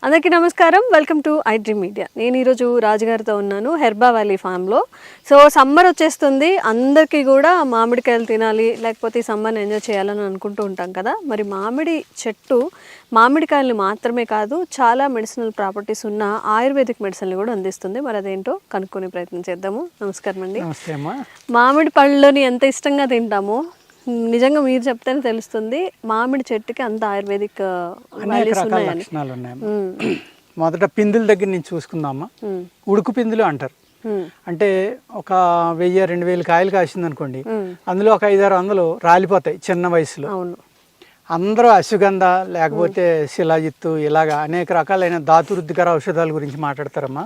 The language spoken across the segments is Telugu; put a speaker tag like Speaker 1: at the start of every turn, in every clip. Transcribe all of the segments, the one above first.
Speaker 1: అందరికీ నమస్కారం. Welcome to I dream media. నేను ఈరోజు రాజుగారితో ఉన్నాను హెర్బా వ్యాలీ ఫామ్లో. సో సమ్మర్ వచ్చేస్తుంది, అందరికీ కూడా మామిడికాయలు తినాలి, లేకపోతే ఈ సమ్మర్ని ఎంజాయ్ చేయాలని అనుకుంటూ ఉంటాం కదా. మరి మామిడి చెట్టు మామిడికాయలు మాత్రమే కాదు, చాలా మెడిసినల్ ప్రాపర్టీస్ ఉన్న ఆయుర్వేదిక్ మెడిసిన్లు కూడా అందిస్తుంది. మరి అదేంటో కనుక్కునే ప్రయత్నం చేద్దాము. నమస్కారం అండి. మామిడి పళ్ళని ఎంత ఇష్టంగా తింటామో నిజంగా మీరు చెప్తేనే తెలుస్తుంది మామిడి చెట్టుకి అంత ఆయుర్వేదిక్
Speaker 2: లక్షణాలు ఉన్నాయి. మొదట పిందుల దగ్గర నుంచి చూసుకుందామా. ఉడుకు పిందులు అంటారు. అంటే ఒక 1000-2000 కాయలు కాసింది అనుకోండి, అందులో ఒక 500-600 రాలిపోతాయి చిన్న వయసులో. అందరూ అశ్వగంధ లేకపోతే శిలాజిత్తు ఇలాగా అనేక రకాలైన ధాతువృద్ధికర ఔషధాల గురించి మాట్లాడతారమ్మా.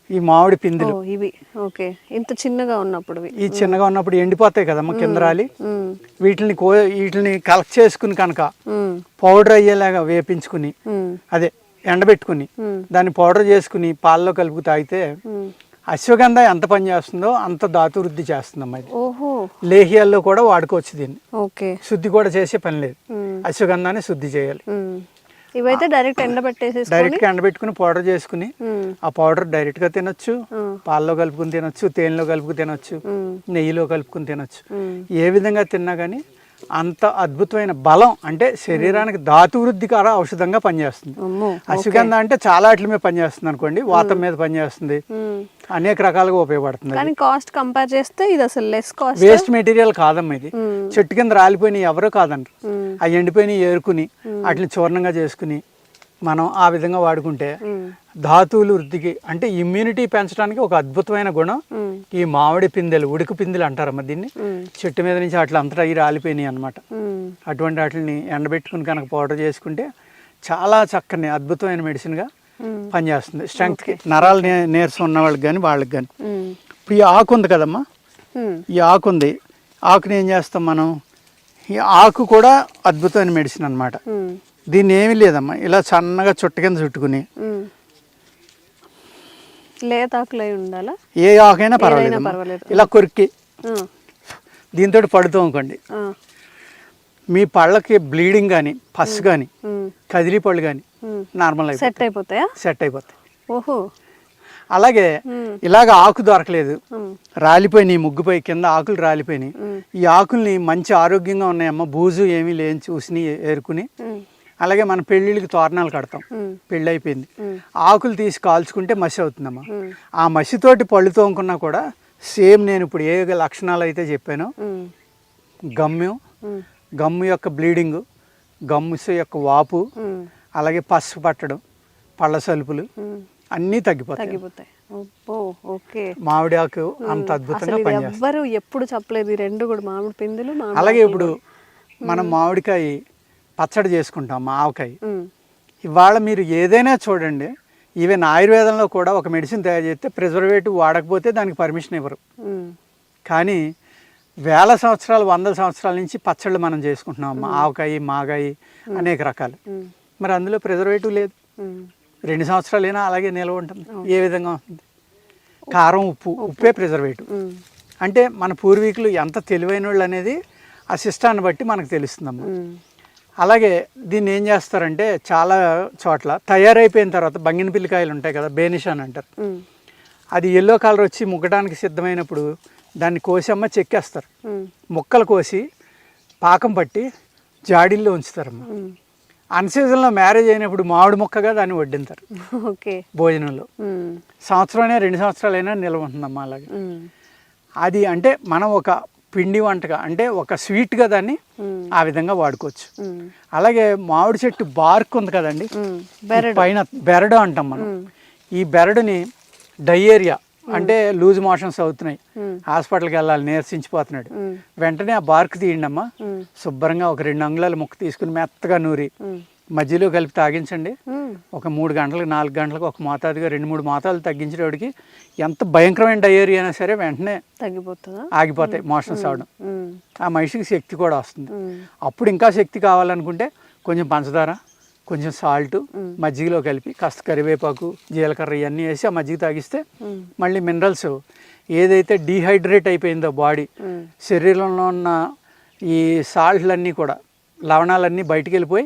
Speaker 2: ఈ మామిడి పిందులు
Speaker 1: ఇవి ఓకే, ఇంత చిన్నగా ఉన్నప్పుడు
Speaker 2: ఈ చిన్నగా ఉన్నప్పుడు ఎండిపోతాయి కదమ్మా కింద రాలి. వీటిని కలెక్ట్ చేసుకుని కనుక పౌడర్ అయ్యేలాగా వేపించుకుని, అదే ఎండబెట్టుకుని దాన్ని పౌడర్ చేసుకుని పాలలో కలుపు తాగితే అశ్వగంధ ఎంత పని చేస్తుందో అంత ధాతువృద్ధి చేస్తుందమ్మా. ఇది లేహ్యాల్లో కూడా వాడుకోవచ్చు దీన్ని. శుద్ధి కూడా చేసే పని లేదు, అశ్వగంధాన్ని శుద్ధి చేయాలి.
Speaker 1: ఇవైతే డైరెక్ట్
Speaker 2: ఎండబెట్టుకుని పౌడర్ చేసుకుని ఆ పౌడర్ డైరెక్ట్ గా తినొచ్చు, పాలలో కలుపుకుని తినొచ్చు, తేనెలో కలుపుకుని తినొచ్చు, నెయ్యిలో కలుపుకుని తినొచ్చు. ఏ విధంగా తిన్నా కానీ అంత అద్భుతమైన బలం, అంటే శరీరానికి ధాతువృద్ధికర ఔషధంగా పనిచేస్తుంది. అశ్వగంధ అంటే చాలా వాటి మీద పనిచేస్తుంది అనుకోండి, వాతం మీద పనిచేస్తుంది, అనేక రకాలుగా ఉపయోగపడుతుంది.
Speaker 1: కానీ కాస్ట్ కంపేర్ చేస్తే ఇది అసలు లెస్ కాస్ట్,
Speaker 2: వేస్ట్ మెటీరియల్ కాదమ్మా. ఇది చెట్టు కింద రాలిపోయినాయి ఎవరో కాదంటారు, అవి ఎండిపోయినాయి ఏరుకుని వాటిని చూర్ణంగా చేసుకుని మనం ఆ విధంగా వాడుకుంటే ధాతువులు వృద్ధికి, అంటే ఇమ్యూనిటీ పెంచడానికి ఒక అద్భుతమైన గుణం ఈ మామిడి పిందెలు, ఉడుకు పిందెలు అంటారమ్మా దీన్ని. చెట్టు మీద నుంచి అట్లా అంతటా అవి రాలిపోయినాయి అనమాట. అటువంటి వాటిని ఎండబెట్టుకుని కనుక పౌడర్ చేసుకుంటే చాలా చక్కని అద్భుతమైన మెడిసిన్గా పనిచేస్తుంది స్ట్రెంగ్త్కి. నరాలు నీరసం ఉన్న వాళ్ళకి కానీ వాళ్ళకి కానీ. ఇప్పుడు ఈ ఆకు ఉంది కదమ్మా, ఈ ఆకు ఉంది, ఆకుని ఏం చేస్తాం మనం, ఈ ఆకు కూడా అద్భుతమైన మెడిసిన్ అనమాట. దీన్ని ఏమీ లేదమ్మా, ఇలా సన్నగా చుట్ట కింద చుట్టుకుని, ఏ ఆకైనా పర్వాలేదు, ఇలా కొరికి దీంతో పడుతూ అనుకోండి, మీ పళ్ళకి బ్లీడింగ్ కానీ పస్ కానీ కదిలి పళ్ళు కానీ నార్మల్
Speaker 1: సెట్ అయిపోతాయి.
Speaker 2: ఓహో, అలాగే ఇలాగ ఆకు దొరకలేదు, రాలిపోయినాయి, ముగ్గుపై కింద ఆకులు రాలిపోయినాయి. ఈ ఆకుల్ని మంచి ఆరోగ్యంగా ఉన్నాయమ్మా, బూజు ఏమీ లేని చూసి ఏరుకుని, అలాగే మన పెళ్ళిళ్ళకి తోరణాలు కడతాం, పెళ్ళి అయిపోయింది, ఆకులు తీసి కాల్చుకుంటే మసి అవుతుందమ్మా. ఆ మసితోటి పళ్ళు తోముకున్నా కూడా సేమ్ నేను ఇప్పుడు ఏ లక్షణాలు అయితే చెప్పానో, గమ్ము యొక్క బ్లీడింగ్, గమ్ముస్ యొక్క వాపు, అలాగే పసుపు పట్టడం, పళ్ళ సలుపులు అన్నీ తగ్గిపోతాయి. మామిడి ఆకు అంత అద్భుతంగా పనిచేస్తారు.
Speaker 1: ఎప్పుడు చెప్పలేదు రెండు కూడా మామిడి పిందులు.
Speaker 2: అలాగే ఇప్పుడు మనం మామిడికాయ పచ్చడి చేసుకుంటాం, ఆవకాయ. ఇవాళ మీరు ఏదైనా చూడండి, ఈవెన్ ఆయుర్వేదంలో కూడా ఒక మెడిసిన్ తయారు చేస్తే ప్రిజర్వేటివ్ వాడకపోతే దానికి పర్మిషన్ ఇవ్వరు. కానీ 1000 సంవత్సరాలు 100 సంవత్సరాల నుంచి పచ్చళ్ళు మనం చేసుకుంటున్నాం, ఆవకాయ, మాగాయ, అనేక రకాలు. మరి అందులో ప్రిజర్వేటివ్ లేదు, 2 సంవత్సరాలైనా అలాగే నిల్వ ఉంటుంది. ఏ విధంగా ఉంటుంది? కారం, ఉప్పే ప్రిజర్వేటివ్. అంటే మన పూర్వీకులు ఎంత తెలివైన వాళ్ళు అనేది ఆ సిస్టాన్ని బట్టి మనకు తెలుస్తుందమ్మా. అలాగే దీన్ని ఏం చేస్తారంటే చాలా చోట్ల తయారైపోయిన తర్వాత బంగిన పిల్లికాయలు ఉంటాయి కదా, బేనిష్ అని అంటారు, అది ఎల్లో కలర్ వచ్చి ముగ్గడానికి సిద్ధమైనప్పుడు దాన్ని కోసమ్మ చెక్కేస్తారు, ముక్కలు కోసి పాకం పట్టి జాడీల్లో ఉంచుతారమ్మా. అన్సీజన్లో మ్యారేజ్ అయినప్పుడు మామిడి ముక్కగా దాన్ని వడ్డింటారు భోజనంలో. సంవత్సరమైనా 2 సంవత్సరాలైనా నిల్వ ఉంటుందమ్మా. అలాగే అది అంటే మనం ఒక పిండి వంటగా, అంటే ఒక స్వీట్గా దాన్ని ఆ విధంగా వాడుకోవచ్చు. అలాగే మామిడి చెట్టు బార్క్ ఉంది కదండి, పైన బెరడు అంటాం మనం. ఈ బెరడుని డయేరియా అంటే లూజ్ మోషన్స్ అవుతున్నాయి, హాస్పిటల్కి వెళ్ళాలి, నీరసించిపోతున్నాడు, వెంటనే ఆ బార్క్ తీయండి అమ్మా. శుభ్రంగా ఒక 2 అంగుళాల ముక్క తీసుకుని మెత్తగా నూరి మధ్యలో కలిపి తాగించండి. ఒక 3 గంటలకు 4 గంటలకు ఒక మోతాదుగా 2-3 మోతాదులు తగ్గించేవాడికి ఎంత భయంకరమైన డయేరియా అయినా సరే వెంటనే ఆగిపోతాయి మోషన్స్ అవడం. ఆ మనిషికి శక్తి కూడా వస్తుంది. అప్పుడు ఇంకా శక్తి కావాలనుకుంటే కొంచెం పంచదార, కొంచెం సాల్ట్ మజ్జిగలో కలిపి కాస్త కరివేపాకు, జీలకర్ర ఇవన్నీ వేసి ఆ మజ్జిగ తాగిస్తే మళ్ళీ మినరల్స్ ఏదైతే డీహైడ్రేట్ అయిపోయిందో బాడీ, శరీరంలో ఉన్న ఈ సాల్ట్లన్నీ కూడా లవణాలన్నీ బయటికి వెళ్ళిపోయి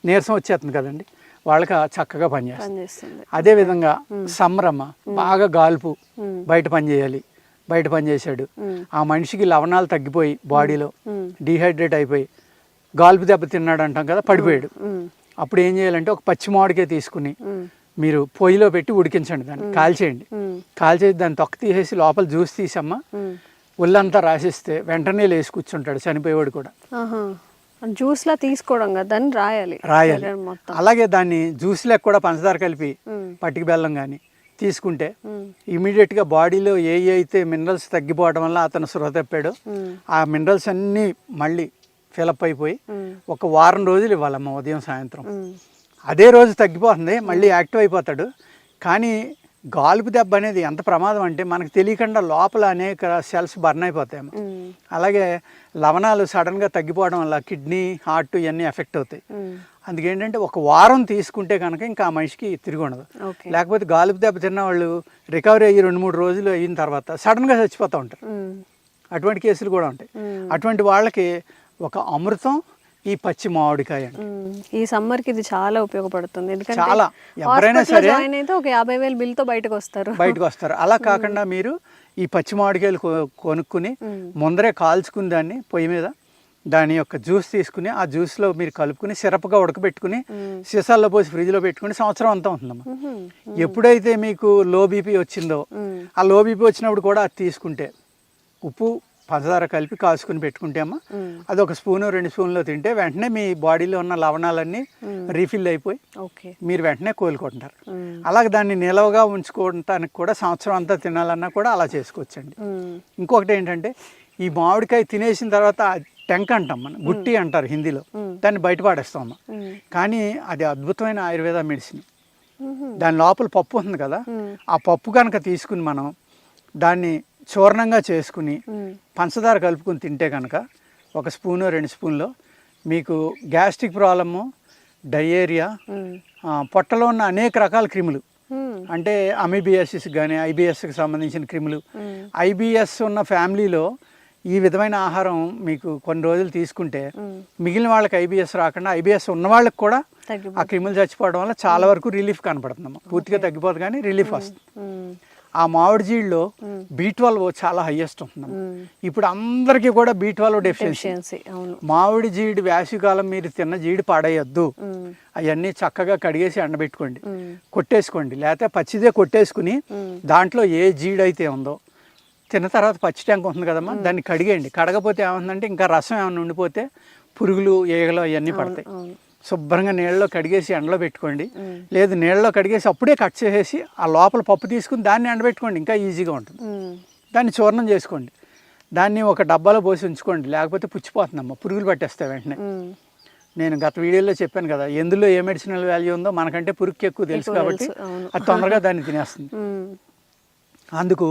Speaker 2: నీరసం వచ్చేస్తుంది కదండి, వాళ్ళకి చక్కగా పనిచేస్తుంది.
Speaker 1: పనిచేస్తుంది.
Speaker 2: అదేవిధంగా సమ్మరమ్మ బాగా గాల్పు, బయట పని చేయాలి, బయట పని చేశాడు, ఆ మనిషికి లవణాలు తగ్గిపోయి బాడీలో డీహైడ్రేట్ అయిపోయి గాల్పు దెబ్బ తిన్నాడు అంటాం కదా, పడిపోయాడు. అప్పుడు ఏం చేయాలంటే ఒక పచ్చి మామిడికాయ తీసుకుని మీరు పొయ్యిలో పెట్టి ఉడికించండి, దాన్ని కాల్చేయండి. కాల్చేసి దాన్ని తొక్క తీసేసి లోపల జ్యూస్ తీసమ్మ ఒళ్ళంతా రాసిస్తే వెంటనే లేచి కూర్చుంటాడు చనిపోయేవాడు కూడా.
Speaker 1: జ్యూస్ లా తీసుకోవడం కదా, దాన్ని రాయాలి.
Speaker 2: అలాగే దాన్ని జ్యూస్ లెక్క కూడా పంచదార కలిపి పట్టిక బెల్లం కానీ తీసుకుంటే ఇమీడియట్ గా బాడీలో ఏ అయితే మినరల్స్ తగ్గిపోవడం వల్ల అతను సృహ తప్పాడో ఆ మినరల్స్ అన్నీ మళ్ళీ ఫిలప్ అయిపోయి ఒక వారం రోజులు ఇవ్వాలమ్మ ఉదయం సాయంత్రం. అదే రోజు తగ్గిపోతుంది, మళ్ళీ యాక్టివ్ అయిపోతాడు. కానీ గాలుపు దెబ్బ అనేది ఎంత ప్రమాదం అంటే మనకు తెలియకుండా లోపల అనేక సెల్స్ బర్న్ అయిపోతాయమ్మ. అలాగే లవణాలు సడన్గా తగ్గిపోవడం వల్ల కిడ్నీ, హార్ట్ ఇవన్నీ ఎఫెక్ట్ అవుతాయి. అందుకేంటంటే ఒక వారం తీసుకుంటే కనుక ఇంకా ఆ మనిషికి తిరిగి ఉండదు. లేకపోతే గాలుపు దెబ్బ తిన్న వాళ్ళు రికవరీ అయ్యి 2-3 రోజులు అయిన తర్వాత సడన్గా చచ్చిపోతూ ఉంటారు. అటువంటి కేసులు కూడా ఉంటాయి. అటువంటి వాళ్ళకి ఒక అమృతం ఈ పచ్చి మామిడికాయ అండి.
Speaker 1: ఈ సమ్మర్ కి ఇది చాలా ఉపయోగపడుతుంది. ఎందుకంటే
Speaker 2: చాలా ఎవరైనా సరే
Speaker 1: ఒక 50,000 బిల్ తో బయటకు వస్తారు.
Speaker 2: అలా కాకుండా మీరు ఈ పచ్చి మామిడికాయలు కొనుక్కుని ముందరే కాల్చుకుని దాన్ని పొయ్యి మీద దాని యొక్క జ్యూస్ తీసుకుని ఆ జ్యూస్లో మీరు కలుపుకుని సిరప్గా ఉడకబెట్టుకుని సీసాల్లో పోసి ఫ్రిడ్జ్లో పెట్టుకుని సంవత్సరం అంతా ఉంటుందమ్మా. ఎప్పుడైతే మీకు లో బీపీ వచ్చిందో ఆ లో బీపీ వచ్చినప్పుడు కూడా అది తీసుకుంటే ఉప్పు పంచదార కలిపి కాసుకుని పెట్టుకుంటే అమ్మా అది 1 స్పూను 2 స్పూన్లో తింటే వెంటనే మీ బాడీలో ఉన్న లవణాలన్నీ రీఫిల్ అయిపోయి మీరు వెంటనే కోలుకుంటారు. అలాగే దాన్ని నిలవగా ఉంచుకోవడానికి కూడా సంవత్సరం అంతా తినాలన్నా కూడా అలా చేసుకోవచ్చండి. ఇంకొకటి ఏంటంటే ఈ మామిడికాయ తినేసిన తర్వాత టెంక్ అంటాం, మనం గుట్టి అంటారు హిందీలో, దాన్ని బయట పాడేస్తాం. కానీ అది అద్భుతమైన ఆయుర్వేద మెడిసిన్. దాని లోపల పప్పు ఉంది కదా, ఆ పప్పు కనుక తీసుకుని మనం దాన్ని చూర్ణంగా చేసుకుని పంచదార కలుపుకుని తింటే కనుక 1 స్పూను 2 స్పూన్లో మీకు గ్యాస్ట్రిక్ ప్రాబ్లము, డయేరియా, పొట్టలో ఉన్న అనేక రకాల క్రిములు అంటే అమీబియాసిస్ కానీ ఐబిఎస్కి సంబంధించిన క్రిములు, ఐబిఎస్ ఉన్న ఫ్యామిలీలో ఈ విధమైన ఆహారం మీకు కొన్ని రోజులు తీసుకుంటే మిగిలిన వాళ్ళకి ఐబిఎస్ రాకుండా ఐబిఎస్ ఉన్న వాళ్ళకి కూడా ఆ క్రిములు చచ్చిపోవడం వల్ల చాలా వరకు రిలీఫ్ కనపడుతుందమ్మా. పూర్తిగా తగ్గిపోదు కానీ రిలీఫ్ వస్తుంది. ఆ మామిడి జీడిలో B12 చాలా హైయెస్ట్ ఉంటుంది. ఇప్పుడు అందరికీ కూడా B12 డెఫిషియన్సీ. మామిడి జీడి వేసవికాలం మీరు తిన్న జీడి పాడేయద్దు. అవన్నీ చక్కగా కడిగేసి ఎండబెట్టుకోండి, కొట్టేసుకోండి. లేకపోతే పచ్చిదే కొట్టేసుకుని దాంట్లో ఏ జీడి అయితే ఉందో తిన్న తర్వాత పచ్చి ట్యాంక్ ఉంటుంది కదమ్మా, దాన్ని కడిగేయండి. కడగపోతే ఏముందంటే ఇంకా రసం ఏమైనా ఉండిపోతే పురుగులు, ఈగలు అవన్నీ పడతాయి. శుభ్రంగా నీళ్ళలో కడిగేసి ఎండలో పెట్టుకోండి. లేదు నీళ్ళలో కడిగేసి అప్పుడే కట్ చేసేసి ఆ లోపల పప్పు తీసుకుని దాన్ని ఎండబెట్టుకోండి, ఇంకా ఈజీగా ఉంటుంది. దాన్ని చూర్ణం చేసుకోండి, దాన్ని ఒక డబ్బాలో పోసి ఉంచుకోండి. లేకపోతే పుచ్చిపోతుందమ్మా, పురుగులు పట్టేస్తాయి వెంటనే. నేను గత వీడియోలో చెప్పాను కదా, ఎందులో ఏ మెడిసినల్ వాల్యూ ఉందో మనకంటే పురుగుకి ఎక్కువ తెలుసు కాబట్టి అది తొందరగా దాన్ని తినేస్తుంది. అందుకు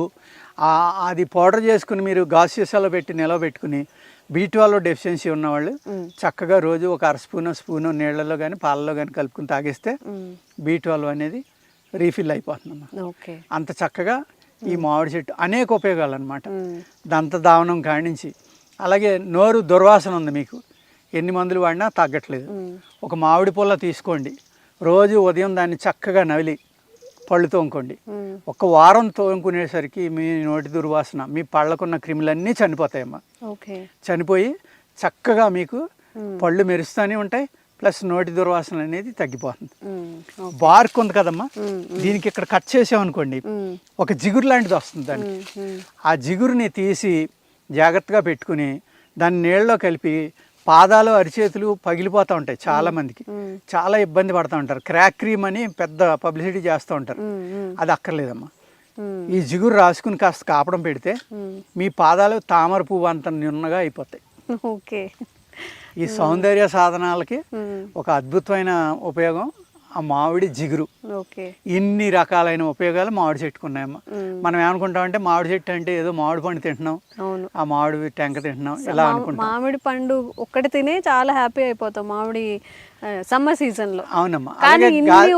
Speaker 2: అది పౌడర్ చేసుకుని మీరు గాజు సీసాలో పెట్టి నిలవబెట్టుకుని B12 డెఫిషియన్సీ ఉన్నవాళ్ళు చక్కగా రోజు ఒక 1/2 స్పూను నీళ్ళలో కానీ పాలలో కానీ కలుపుకుని తాగేస్తే B12 అనేది రీఫిల్ అయిపోతుందమ్మా. అంత చక్కగా ఈ మామిడి చెట్టు అనేక ఉపయోగాలు అనమాట. దంత దావనం కానించి అలాగే నోరు దుర్వాసన ఉంది మీకు, ఎన్ని మందులు వాడినా తగ్గట్లేదు. ఒక మామిడి పుల్ల తీసుకోండి, రోజు ఉదయం దాన్ని చక్కగా నవిలి పళ్ళు తోముకోండి. 1 వారం తోముకునేసరికి మీ నోటి దుర్వాసన, మీ పళ్ళకున్న క్రిములన్నీ చనిపోతాయమ్మా. చనిపోయి చక్కగా మీకు పళ్ళు మెరుస్తూనే ఉంటాయి, ప్లస్ నోటి దుర్వాసన అనేది తగ్గిపోతుంది. బార్క్ ఉంది కదమ్మా, దీనికి ఇక్కడ కట్ చేసామనుకోండి ఒక జిగురు లాంటిది వస్తుంది. దానికి ఆ జిగురుని తీసి జాగ్రత్తగా పెట్టుకుని దాన్ని నీళ్ళలో కలిపి పాదాలు అరిచేతులు పగిలిపోతూ ఉంటాయి. చాలా మందికి చాలా ఇబ్బంది పడుతూ ఉంటారు. క్రాక్ క్రీమ్ అని పెద్ద పబ్లిసిటీ చేస్తూ ఉంటారు, అది అక్కర్లేదమ్మా. ఈ జిగురు రాసుకుని కాస్త కాపడం పెడితే మీ పాదాలు తామర పువ్వు అంత నున్నగా అయిపోతాయి. ఈ సౌందర్య సాధనాలకి ఒక అద్భుతమైన ఉపయోగం ఆ మామిడి జిగురు. ఇన్ని రకాలైన ఉపయోగాలు మామిడి చెట్టుకున్నాయమ్మా. మనం ఏమనుకుంటామంటే మామిడి చెట్టు అంటే ఏదో మామిడి పండు తింటున్నాం, ఆ మామిడి టెంక తింటున్నాం ఇలా అనుకుంటాం.
Speaker 1: మామిడి పండు ఒక్కటి తినే చాలా హ్యాపీ అయిపోతాం మామిడి సమ్మర్ సీజన్ లో.
Speaker 2: అవునమ్మా,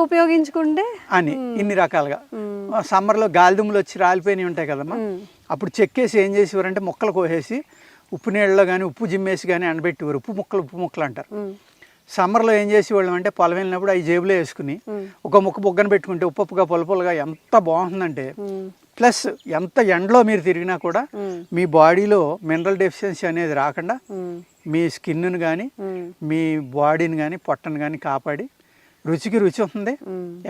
Speaker 1: ఉపయోగించుకుంటే
Speaker 2: అని ఇన్ని రకాలుగా. సమ్మర్ లో గాలిదుమ్ములు వచ్చి రాలిపోయినవి ఉంటాయి కదమ్మా, అప్పుడు చెక్కేసి ఏం చేసేవారంటే ముక్కలు కోసేసి ఉప్పు నీళ్ళలో కానీ ఉప్పు జిమ్మేసి కానీ ఎండబెట్టేవారు. ఉప్పు ముక్కలు అంటారు. సమ్మర్లో ఏం చేసేవాళ్ళం అంటే పొలం వెళ్ళినప్పుడు అవి జేబులో వేసుకుని ఒక ముక్క బొగ్గన పెట్టుకుంటే ఉప్పుగా పొలపొలగా ఎంత బాగుంటుందంటే, ప్లస్ ఎంత ఎండలో మీరు తిరిగినా కూడా మీ బాడీలో మినరల్ డెఫిషియన్సీ అనేది రాకుండా మీ స్కిన్ను కానీ మీ బాడీని కానీ పొట్టను కానీ కాపాడి రుచికి రుచి ఉంటుంది,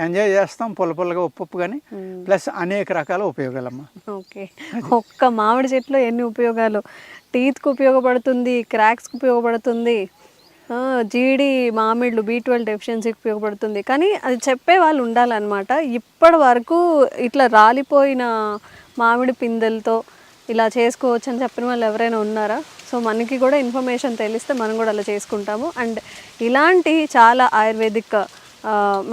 Speaker 2: ఎంజాయ్ చేస్తాం పొలపొలగా ఉప్పు కానీ, ప్లస్ అనేక రకాల ఉపయోగాలమ్మా.
Speaker 1: ఓకే, ఒక్క మామిడి చెట్లో ఎన్ని ఉపయోగాలు! టీత్కి ఉపయోగపడుతుంది, క్రాక్స్కి ఉపయోగపడుతుంది, జీడి మామిళ్ళు B12 డెఫిషియన్సీకి ఉపయోగపడుతుంది. కానీ అది చెప్పే వాళ్ళు ఉండాలన్నమాట. ఇప్పటి వరకు ఇట్లా రాలిపోయిన మామిడి పిందెలతో ఇలా చేసుకోవచ్చు అని చెప్పిన వాళ్ళు ఎవరైనా ఉన్నారా? సో మనకి కూడా ఇన్ఫర్మేషన్ తెలిస్తే మనం కూడా అలా చేసుకుంటాము. అండ్ ఇలాంటి చాలా ఆయుర్వేదిక్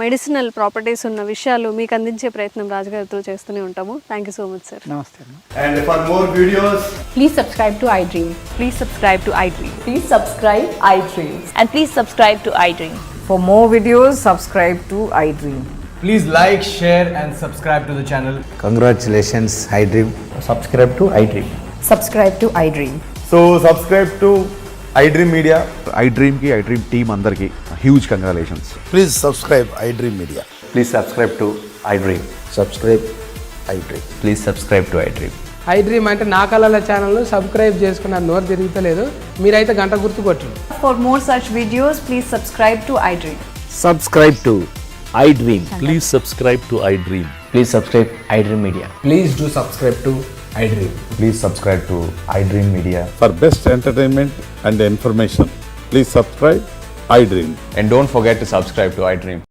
Speaker 1: మెడిసినల్ ప్రాపర్టీస్ ఉన్న విషయాలు మీకు అందించే ప్రయత్నం రాజుగారితో చేస్తూనే ఉంటాము. Thank you so much sir.
Speaker 2: నమస్తే.
Speaker 3: And for more videos,
Speaker 4: Please subscribe to iDream.
Speaker 5: Please subscribe to iDream.
Speaker 4: Please subscribe iDream.
Speaker 5: And please subscribe to iDream.
Speaker 6: For more videos, subscribe to iDream.
Speaker 3: please like, share and subscribe to the channel.
Speaker 7: Congratulations, iDream.
Speaker 8: Subscribe to iDream.
Speaker 4: Subscribe to iDream.
Speaker 8: So subscribe to iDream Media.
Speaker 9: iDream ki iDream team andarki huge congratulations.
Speaker 7: Please subscribe iDream Media.
Speaker 8: Please subscribe to iDream.
Speaker 7: Subscribe iDream.
Speaker 8: Please subscribe to iDream.
Speaker 10: iDream అంటే నా కళల ఛానల్ను సబ్స్క్రైబ్ చేసుకున్న నోరు తిరుగుతలేదు, మీరైతే గంట గుర్తు కొట్టండి.
Speaker 5: For more such videos, please subscribe to iDream.
Speaker 11: Subscribe to iDream. Please subscribe to iDream.
Speaker 8: Please subscribe iDream Media.
Speaker 10: Please do subscribe to iDream.
Speaker 8: Please subscribe to iDream Media.
Speaker 9: For best entertainment and information, please subscribe iDream.
Speaker 8: And don't forget to subscribe to iDream.